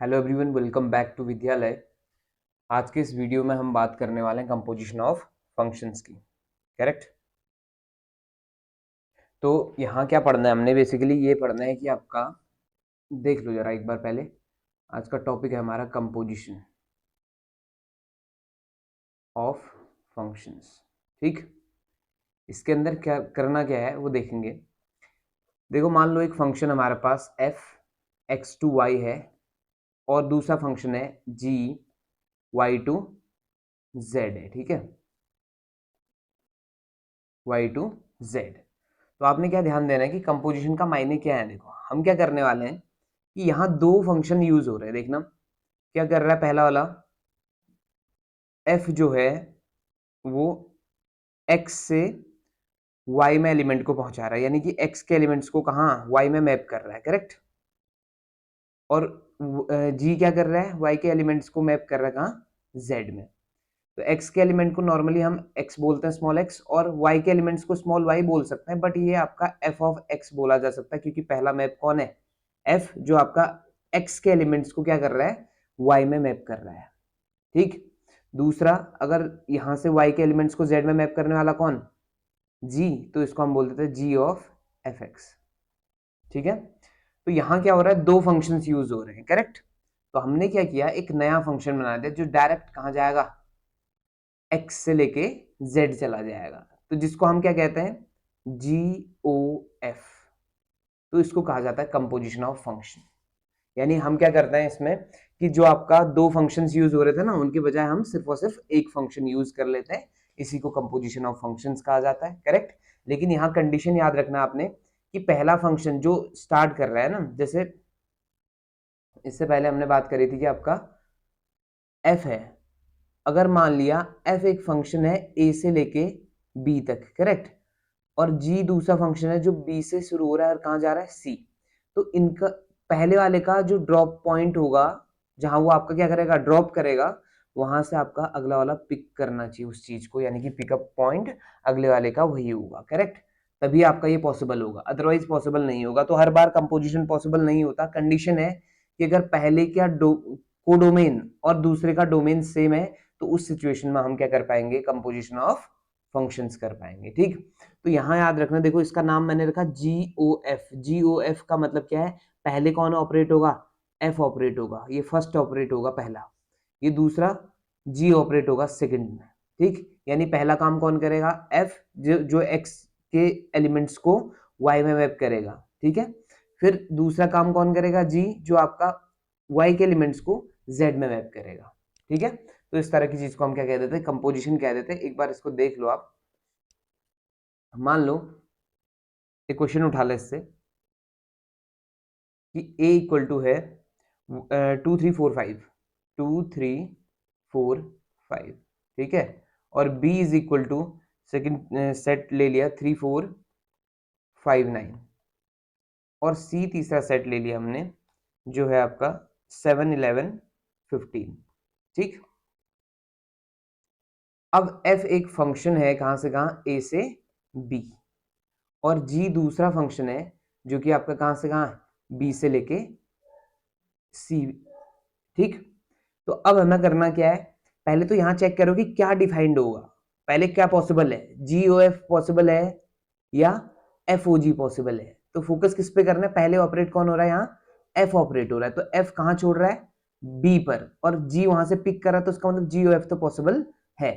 Hello everyone, welcome back to Vidyalaya. आज के इस वीडियो में हम बात करने वाले हैं कंपोजिशन ऑफ फंक्शंस की। करेक्ट। तो यहाँ क्या पढ़ना है हमने, बेसिकली ये पढ़ना है कि आपका, देख लो जरा एक बार पहले। आज का टॉपिक है हमारा कंपोजिशन ऑफ फंक्शंस। ठीक। इसके अंदर क्या करना क्या है वो देखेंगे। देखो, मान लो एक फंक्शन हमारे पास एफ एक्स टू वाई है और दूसरा फंक्शन है जी वाई टू जेड है। ठीक है, वाई टू जेड। तो आपने क्या ध्यान देना है कि कंपोजिशन का मायने क्या है। देखो, हम क्या करने वाले हैं कि यहाँ दो फंक्शन यूज हो रहे हैं। देखना क्या कर रहा है। पहला वाला f जो है वो x से y में एलिमेंट को पहुंचा रहा है, यानी कि x के एलिमेंट्स को कहाँ y में मैप कर रहा है। करेक्ट। और g क्या कर रहा है, y के एलिमेंट्स को मैप कर रहा है कहाँ, z में। तो x के एलिमेंट को नॉर्मली हम x बोलते हैं, स्मॉल x, और y के एलिमेंट्स को स्मॉल y बोल सकते हैं, बट ये आपका f ऑफ x बोला जा सकता है क्योंकि पहला मैप कौन है, f, जो आपका x के एलिमेंट्स को क्या कर रहा है, y में मैप कर रहा है। ठीक। दूसरा, अगर यहां से y के एलिमेंट्स को z में मैप करने वाला कौन, g, तो इसको हम बोल देते हैं g ऑफ fx। ठीक है। तो यहां क्या हो रहा है, दो फंक्शंस यूज हो रहे हैं। करेक्ट। तो हमने क्या किया, एक नया फंक्शन बना दिया जो डायरेक्ट कहां जाएगा, x से लेके z चला जाएगा। तो जिसको हम क्या कहते हैं, GOF। तो इसको कहा जाता है कंपोजिशन ऑफ फंक्शन। यानी हम क्या करते हैं इसमें कि जो आपका दो फंक्शंस यूज हो रहे थे ना, उनके बजाय हम सिर्फ और सिर्फ एक फंक्शन यूज कर लेते हैं। इसी को कंपोजिशन ऑफ फंक्शंस कहा जाता है। करेक्ट। लेकिन यहाँ कंडीशन याद रखना आपने कि पहला फंक्शन जो स्टार्ट कर रहा है ना, जैसे इससे पहले हमने बात करी थी कि आपका f है। अगर मान लिया f एक फंक्शन है a से लेके b तक। करेक्ट। और g दूसरा फंक्शन है जो b से शुरू हो रहा है और कहाँ जा रहा है, c। तो इनका पहले वाले का जो ड्रॉप पॉइंट होगा, जहां वो आपका क्या करेगा, ड्रॉप करेगा, वहां से आपका अगला वाला पिक करना चाहिए उस चीज को, यानी कि पिकअप पॉइंट अगले वाले का वही होगा। करेक्ट। तभी आपका ये पॉसिबल होगा, अदरवाइज पॉसिबल नहीं होगा। तो हर बार कंपोजिशन पॉसिबल नहीं होता। कंडीशन है कि अगर पहले का कोडोमेन और दूसरे का डोमेन सेम है, तो उस सिचुएशन में हम क्या कर पाएंगे, कंपोजिशन ऑफ फंक्शंस कर पाएंगे। ठीक। तो यहां याद रखना, देखो इसका नाम मैंने रखा GOF। GOF का मतलब क्या है, पहले कौन ऑपरेट होगा, F ऑपरेट होगा, ये फर्स्ट ऑपरेट होगा पहला, ये दूसरा G ऑपरेट होगा सेकंड में। ठीक। यानी पहला काम कौन करेगा, F, जो X के एलिमेंट्स को Y में मैप करेगा। ठीक है। फिर दूसरा काम कौन करेगा, G, जो आपका Y के एलिमेंट्स को Z में मैप करेगा। ठीक है। तो इस तरह की चीज को हम क्या कह देते हैं, कंपोजिशन कह देते हैं। एक बार इसको देख लो आप। मान लो एक क्वेश्चन उठा ले इससे कि a इक्वल टू है 2 3 4 5, 2 3 4 5। ठीक है। और b is equal to, second set ले लिया 3 4 5 9, और c तीसरा सेट ले लिया हमने जो है आपका 7 11 15। ठीक। अब f एक फंक्शन है कहां से कहां, a से b, और g दूसरा फंक्शन है जो कि आपका कहां से कहां, b से लेके c। ठीक। तो अब हमें करना क्या है, पहले तो यहां चेक करो कि क्या डिफाइंड होगा, पहले क्या पॉसिबल है, GOF पॉसिबल है या FOG पॉसिबल है। तो फोकस किस पे करना है, पहले ऑपरेट कौन हो रहा है, यहाँ F ऑपरेट हो रहा है। तो F कहां छोड़ रहा है, B पर, और G वहां से पिक कर रहा है, तो उसका मतलब GOF तो पॉसिबल है।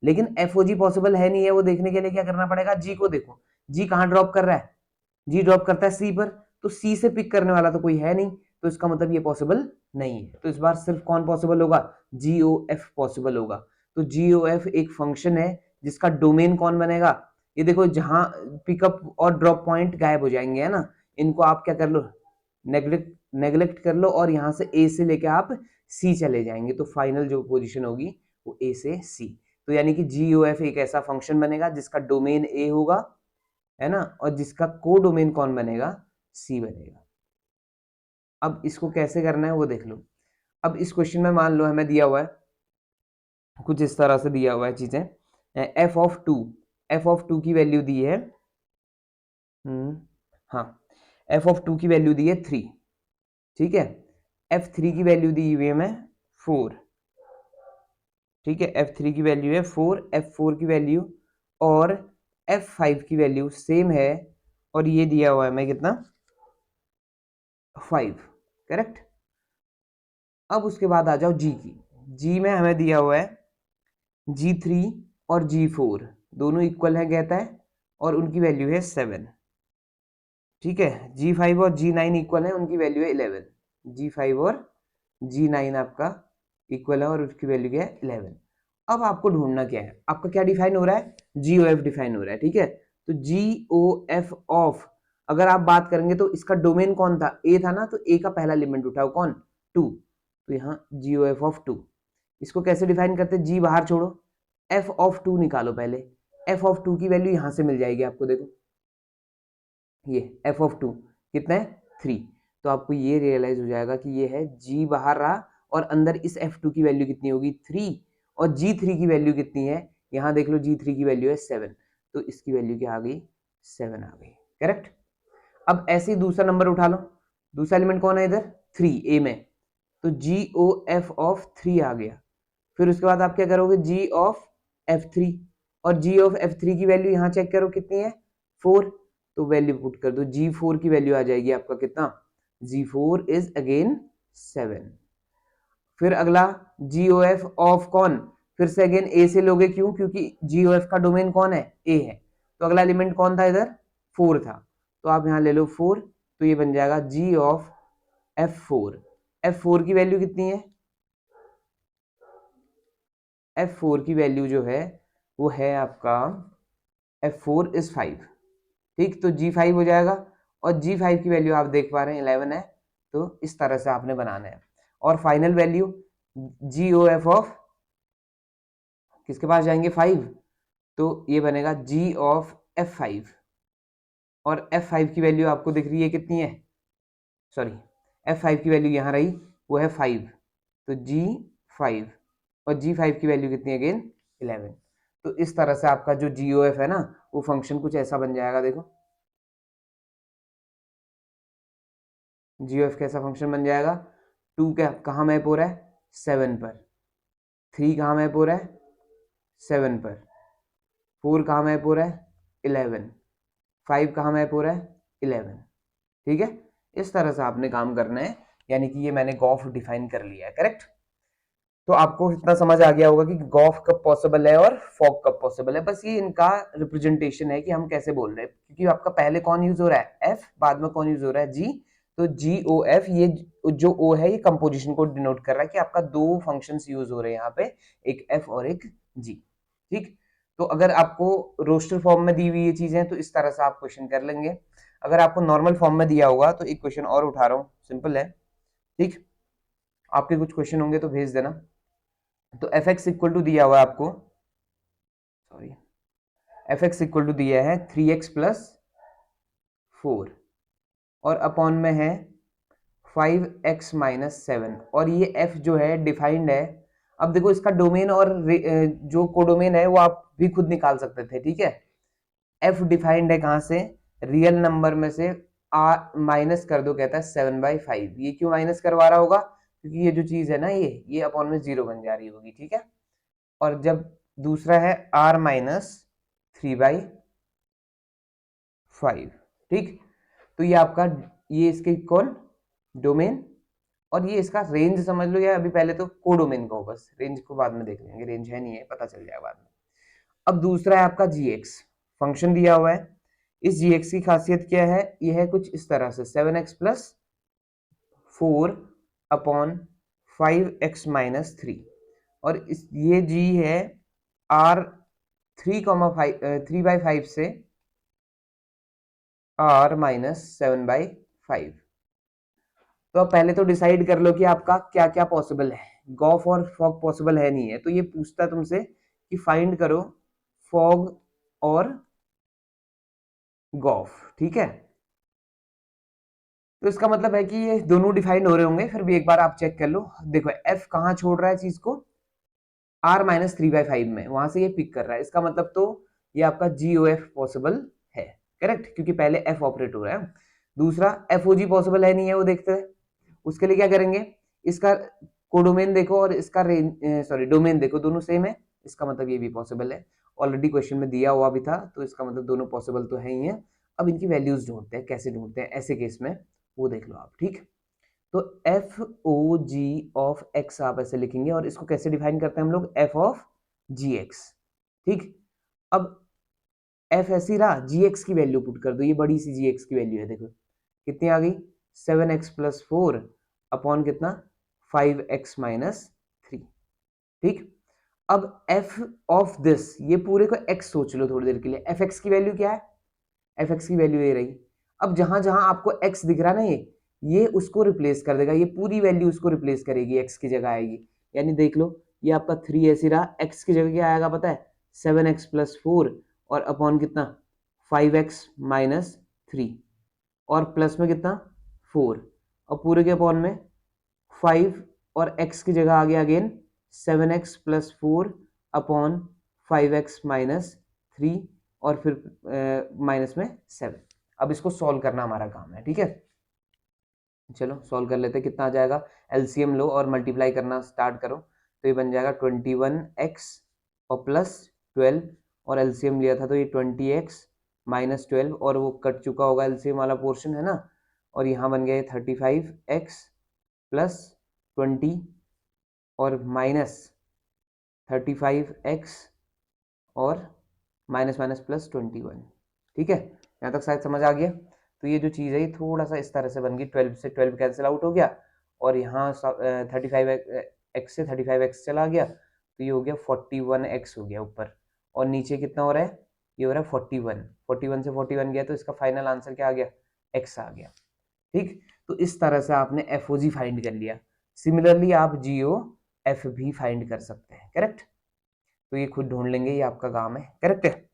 लेकिन FOG पॉसिबल है नहीं है, वो देखने के लिए क्या करना पड़ेगा, G को देखो, G कहां ड्रॉप कर रहा है, G ड्रॉप करता है C पर, तो C से पिक करने वाला तो कोई है नहीं, तो इसका मतलब ये पॉसिबल नहीं है। तो इस बार सिर्फ कौन पॉसिबल होगा, GOF पॉसिबल होगा। तो GOF एक फंक्शन है जिसका डोमेन कौन बनेगा, ये देखो जहां पिकअप और ड्रॉप पॉइंट गायब हो जाएंगे, है ना, इनको आप क्या कर लो, नेग्लेक्ट कर लो, और यहां से A से लेके आप C चले जाएंगे, तो फाइनल जो पोजीशन होगी वो A से C। तो यानी कि GOF एक ऐसा फंक्शन बनेगा जिसका डोमेन A होगा, है ना, और जिसका कोडोमेन कौन बनेगा, C बनेगा। अब इसको कैसे करना है वो देख लो। अब इस क्वेश्चन में मान लो हमें दिया हुआ है, कुछ इस तरह से दिया हुआ है चीजें, f ऑफ 2 की वैल्यू दी है, हाँ, f ऑफ 2 की वैल्यू दी है 3। ठीक है। F3 की वैल्यू दी हुई है हमें 4, ठीक है, F3 की वैल्यू है 4, F4 की वैल्यू और F5 की वैल्यू सेम है, और ये दिया हुआ है हमें कितना, 5, करेक्ट। अब उसके बाद आ जाओ जी की। जी में हमें दिया हुआ है G3 और G4 दोनों इक्वल है कहता है, और उनकी वैल्यू है 7, ठीक है। G5 और G9 इक्वल है, उनकी वैल्यू है 11। G5 और G9 आपका इक्वल है और उसकी वैल्यू क्या है, 11। अब आपको ढूंढना क्या है, आपका क्या डिफाइन हो रहा है, GOF डिफाइन हो रहा है, ठीक है। तो GOF ऑफ, अगर आप बात करेंगे तो इसका डोमेन कौन था, ए था ना, तो ए का पहला एलिमेंट उठाओ कौन, 2, तो यहाँ GOF ऑफ 2। इसको कैसे डिफाइन करते हैं, जी बाहर छोड़ो, F ऑफ 2 निकालो पहले, F ऑफ 2 की वैल्यू यहां से मिल जाएगी आपको, देखो ये F ऑफ 2 कितना है, 3। तो आपको ये रियलाइज हो जाएगा कि ये है G बाहर रहा, और अंदर इस F2 की वैल्यू कितनी होगी, 3, और G3 की वैल्यू कितनी है, यहाँ देख लो G3 की वैल्यू है 7, तो इसकी वैल्यू क्या आ गई, 7 आ गई, करेक्ट। अब ऐसे ही दूसरा नंबर उठा लो, दूसरा एलिमेंट कौन है इधर, 3 ए में, तो GOF ऑफ 3 आ गया। फिर उसके बाद आप क्या करोगे, G ऑफ F3, और G ऑफ F3 की वैल्यू यहाँ चेक करो कितनी है, 4, तो वैल्यू पुट कर दो, G4 की वैल्यू आ जाएगी आपका कितना, G4 इज अगेन 7। फिर अगला GOF ऑफ कौन, फिर से अगेन ए से लोगे, क्यों, क्योंकि GOF का डोमेन कौन है, ए है, तो अगला एलिमेंट कौन था इधर, 4 था, तो आप यहाँ ले लो 4, तो ये बन जाएगा G ऑफ F4। F4 की वैल्यू कितनी है, F4 की वैल्यू जो है वो है आपका, F4 इज 5, ठीक, तो G5 हो जाएगा, और G5 की वैल्यू आप देख पा रहे हैं 11 है, तो इस तरह से आपने बनाना है। और फाइनल वैल्यू GOF ऑफ किसके पास जाएंगे, 5, तो ये बनेगा G ऑफ F5, और F5 की वैल्यू आपको दिख रही है कितनी है, सॉरी F5 की वैल्यू यहाँ रही, वो है 5, तो G5, और G5 की वैल्यू कितनी है अगेन, 11। तो इस तरह से आपका जो GOF है ना, वो फंक्शन कुछ ऐसा बन जाएगा, देखो GOF कैसा फंक्शन बन जाएगा, 2 क्या कहाँ मैप हो रहा है, 7 पर, 3 कहाँ मैप हो रहा है, 7 पर, 4 कहाँ मैप हो रहा है, 11, 5 कहाँ मैप हो रहा है, 11, ठीक है। इस तरह से आपने काम करना है, यानी कि ये मैंने गॉफ डिफाइन कर लिया है, करेक्ट। तो आपको इतना समझ आ गया होगा कि गॉफ कब पॉसिबल है और फॉग कब पॉसिबल है, बस ये इनका रिप्रेजेंटेशन है कि हम कैसे बोल रहे हैं, क्योंकि आपका पहले कौन यूज हो रहा है, एफ, बाद में कौन यूज हो रहा है, जी, तो GOF, ये जो ओ है ये कंपोजिशन को डिनोट कर रहा है कि आपका दो फंक्शंस यूज हो रहे हैं यहाँ पे, एक एफ और एक जी, ठीक। तो अगर आपको रोस्टर फॉर्म में दी हुई ये चीजें तो इस तरह से आप क्वेश्चन कर लेंगे। अगर आपको नॉर्मल फॉर्म में दिया होगा तो एक क्वेश्चन और उठा रहा हूँ, सिंपल है, ठीक, आपके कुछ क्वेश्चन होंगे तो भेज देना। तो एफ एक्स इक्वल टू दिया हुआ है आपको, sorry, f x equal to दिया है 3x प्लस 4, और अपॉन में है 5x माइनस 7, और ये f जो है डिफाइंड है। अब देखो इसका डोमेन और जो कोडोमेन है वो आप भी खुद निकाल सकते थे, ठीक है। f डिफाइंड है कहाँ से, रियल नंबर में से माइनस कर दो, कहता है 7/5। ये क्यों माइनस करवा रहा होगा, क्योंकि ये जो चीज है ना ये अपॉन में 0 बन जा रही होगी, ठीक है। और जब दूसरा है r माइनस 3/5, ठीक। तो ये आपका, ये इसके कौन, डोमेन, और ये इसका रेंज समझ लो, या अभी पहले तो कोडोमेन का हो, बस रेंज को बाद में देख लेंगे, रेंज है नहीं है, पता चल जाएगा बाद में। अब दूसरा है आपका gx, फंक्शन दिया हुआ है, इस gx की खासियत क्या है, यह है कुछ इस तरह से 7x plus 4 upon 5x minus 3, और इस ये g है r 3/5 से r माइनस 7/5। तो आप पहले तो डिसाइड कर लो कि आपका क्या क्या पॉसिबल है, गॉफ और फॉग पॉसिबल है नहीं है, तो ये पूछता है तुमसे कि फाइंड करो फॉग और गॉफ, ठीक है। तो इसका मतलब है कि ये दोनों डिफाइंड हो रहे होंगे, फिर भी एक बार आप चेक कर लो। देखो एफ कहाँ छोड़ रहा है चीज को, r माइनस 3/5 में, वहां से ये पिक कर रहा है, इसका मतलब तो ये आपका GOF पॉसिबल है, करेक्ट, क्योंकि पहले f ऑपरेट हो रहा है। दूसरा FOG पॉसिबल है नहीं है, वो देखते हैं। उसके लिए क्या करेंगे, इसका कोडोमेन देखो और इसका डोमेन देखो, दोनों सेम है, इसका मतलब ये भी पॉसिबल है। ऑलरेडी क्वेश्चन में दिया हुआ भी था, तो इसका मतलब दोनों पॉसिबल तो है ही है। अब इनकी वैल्यूज ढूंढते हैं, कैसे ढूंढते हैं ऐसे केस में, वो देख लो आप, ठीक। तो f o g of x आप ऐसे लिखेंगे, और इसको कैसे डिफाइन करते हैं हम लोग, एफ ऑफ जी एक्स, ठीक। अब एफ ऐसी रहा, जी एक्स की वैल्यू पुट कर दो, ये बड़ी सी जी एक्स की वैल्यू है, देखो कितनी आ गई, 7x+4 अपॉन कितना, 5x-3, ठीक। अब f ऑफ दिस, ये पूरे को x सोच लो थोड़ी देर के लिए, fx की वैल्यू क्या है, fx की वैल्यू ये रही। अब जहां जहां आपको x दिख रहा ना, ये उसको रिप्लेस कर देगा, ये पूरी वैल्यू उसको रिप्लेस करेगी, x की जगह आएगी। यानी देख लो, ये आपका 3 ऐसे रहा, x की जगह क्या आएगा पता है, 7x+4 और अपॉन कितना, 5x-3, और प्लस में कितना 4, और पूरे के अपॉन में 5, और x की जगह आ गया अगेन 7x+4 अपॉन 5x-3, और फिर माइनस में 7। अब इसको सॉल्व करना हमारा काम है, ठीक है। चलो सॉल्व कर लेते हैं, कितना आ जाएगा, एलसीएम लो और मल्टीप्लाई करना स्टार्ट करो, तो ये बन जाएगा 21x और प्लस 12, और एलसीएम लिया था तो ये 20x-12, और वो कट चुका होगा एलसीएम वाला पोर्शन है ना, और यहाँ बन गया 35x प्लस 20 और माइनस 35x और माइनस माइनस प्लस 21, ठीक है। यहाँ तक शायद समझ आ गया। तो ये जो चीज़ है ये थोड़ा सा इस तरह से बन गई, 12 से 12 कैंसिल आउट हो गया, और यहाँ 35x से 35x चला गया, तो ये हो गया 41x हो गया ऊपर, और नीचे कितना हो रहा है, ये हो रहा है 41, 41 से 41 गया, तो इसका फाइनल आंसर क्या आ गया, x आ गया, ठीक। तो इस तरह से आपने एफ ओ जी फाइंड कर लिया। सिमिलरली आप जी ओ एफ भी फाइंड कर सकते हैं, करेक्ट। तो ये खुद ढूंढ लेंगे, ये आपका काम है, करेक्ट है।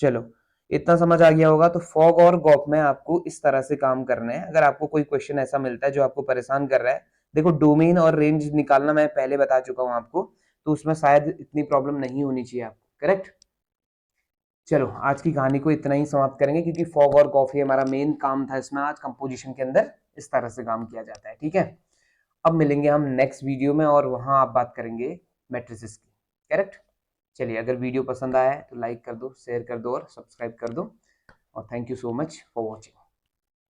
चलो इतना समझ आ गया होगा। तो फॉग और गॉप में आपको इस तरह से काम करना है। अगर आपको कोई क्वेश्चन ऐसा मिलता है जो आपको परेशान कर रहा है, देखो डोमेन और रेंज निकालना मैं पहले बता चुका हूं आपको, तो उसमें शायद इतनी प्रॉब्लम नहीं होनी चाहिए आपको, करेक्ट। चलो आज की कहानी को इतना ही समाप्त करेंगे, क्योंकि फॉग और कॉफी हमारा मेन काम था इसमें। आज कंपोजिशन के अंदर इस तरह से काम किया जाता है, ठीक है। अब मिलेंगे हम नेक्स्ट वीडियो में, और वहां आप बात करेंगे मैट्रिसेस की, करेक्ट। चलिए, अगर वीडियो पसंद आया है तो लाइक कर दो, शेयर कर दो और सब्सक्राइब कर दो, और thank you so much for watching.